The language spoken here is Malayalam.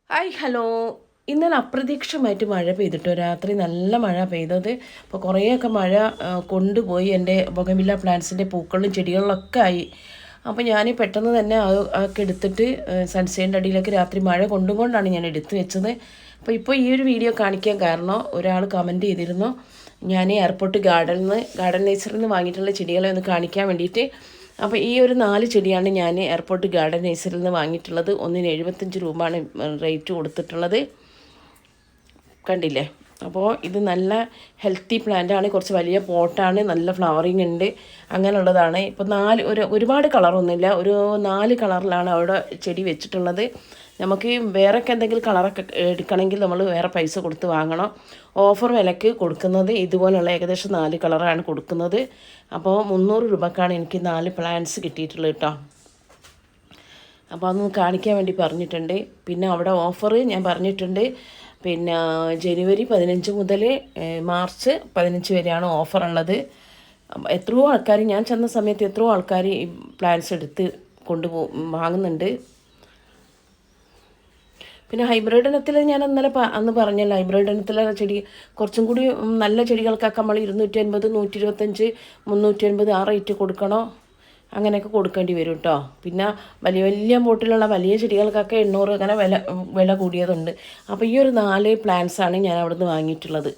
Hi hello. ഇന്നലെ അപ്രതീക്ഷിതമായിട്ട് മഴ പെയ്തിട്ടോ, രാത്രി നല്ല മഴ പെയ്തത്. അപ്പോൾ കുറേയൊക്കെ മഴ കൊണ്ടുപോയി എൻ്റെ ബൊഗൻവില്ല പ്ലാന്റ്സിൻ്റെ പൂക്കളും ചെടികളിലൊക്കെ ആയി. അപ്പോൾ ഞാൻ പെട്ടെന്ന് തന്നെ ഒക്കെ എടുത്തിട്ട് സൺസൈഡിൻ്റെ അടിയിലേക്ക് രാത്രി മഴ കൊണ്ടുകൊണ്ടാണ് ഞാൻ എടുത്തു വെച്ചത്. അപ്പോൾ ഇപ്പോൾ ഈ ഒരു വീഡിയോ കാണിക്കാൻ കാരണം ഒരാൾ കമൻറ്റ് ചെയ്തിരുന്നു, ഞാൻ എയർപോർട്ട് ഗാർഡൻ നേച്ചറിൽ നിന്ന് വാങ്ങിയിട്ടുള്ള ചെടികളെ ഒന്ന് കാണിക്കാൻ വേണ്ടിയിട്ട്. അപ്പോൾ ഈ ഒരു 4 ചെടിയാണ് ഞാൻ എയർപോർട്ട് ഗാർഡൻ നേഴ്സറിയിൽ നിന്ന് വാങ്ങിയിട്ടുള്ളത്. ഒന്നിന് 75 രൂപയാണ് റേറ്റ് കൊടുത്തിട്ടുള്ളത്, കണ്ടില്ലേ. അപ്പോൾ ഇത് നല്ല ഹെൽത്തി പ്ലാന്റാണ്, കുറച്ച് വലിയ പോട്ടാണ്, നല്ല ഫ്ലവറിങ് ഉണ്ട്, അങ്ങനെയുള്ളതാണ്. ഇപ്പോൾ ഒരുപാട് കളറൊന്നുമില്ല, ഒരു 4 കളറിലാണ് അവിടെ ചെടി വെച്ചിട്ടുള്ളത്. നമുക്ക് വേറൊക്കെ എന്തെങ്കിലും കളറൊക്കെ എടുക്കണമെങ്കിൽ നമ്മൾ വേറെ പൈസ കൊടുത്ത് വാങ്ങണം. ഓഫർ വിലക്ക് കൊടുക്കുന്നത് ഇതുപോലുള്ള ഏകദേശം 4 കളറാണ് കൊടുക്കുന്നത്. അപ്പോൾ 300 രൂപക്കാണ് എനിക്ക് 4 പ്ലാന്റ്സ് കിട്ടിയിട്ടുള്ളത് കേട്ടോ. അപ്പോൾ അതൊന്ന് കാണിക്കാൻ വേണ്ടി പറഞ്ഞിട്ടുണ്ട്. പിന്നെ അവിടെ ഓഫർ ഞാൻ പറഞ്ഞിട്ടുണ്ട്, പിന്നെ ജനുവരി 15 മുതൽ മാർച്ച് 15 വരെയാണ് ഓഫർ ഉള്ളത്. എത്രയോ ആൾക്കാർ, ഞാൻ ചെന്ന സമയത്ത് എത്രയോ ആൾക്കാർ ഈ പ്ലാന്റ്സ് എടുത്ത് വാങ്ങുന്നുണ്ട്. പിന്നെ ഹൈബ്രിഡ് ഇനത്തിൽ ഞാൻ അന്ന് പറഞ്ഞല്ലോ, ഹൈബ്രിഡ് ഇനത്തിലെ ചെടി കുറച്ചും കൂടി നല്ല ചെടികൾക്കൊക്കെ നമ്മൾ 250, 125, 350 ആ റേറ്റ് കൊടുക്കണോ, അങ്ങനെയൊക്കെ കൊടുക്കേണ്ടി വരും കേട്ടോ. പിന്നെ വലിയ വലിയ ബോട്ടിലുള്ള വലിയ ചെടികൾക്കൊക്കെ 800 അങ്ങനെ വില കൂടിയതുണ്ട്. അപ്പോൾ ഈ ഒരു 4 പ്ലാന്റ്സാണ് ഞാൻ അവിടെ നിന്ന് വാങ്ങിയിട്ടുള്ളത്.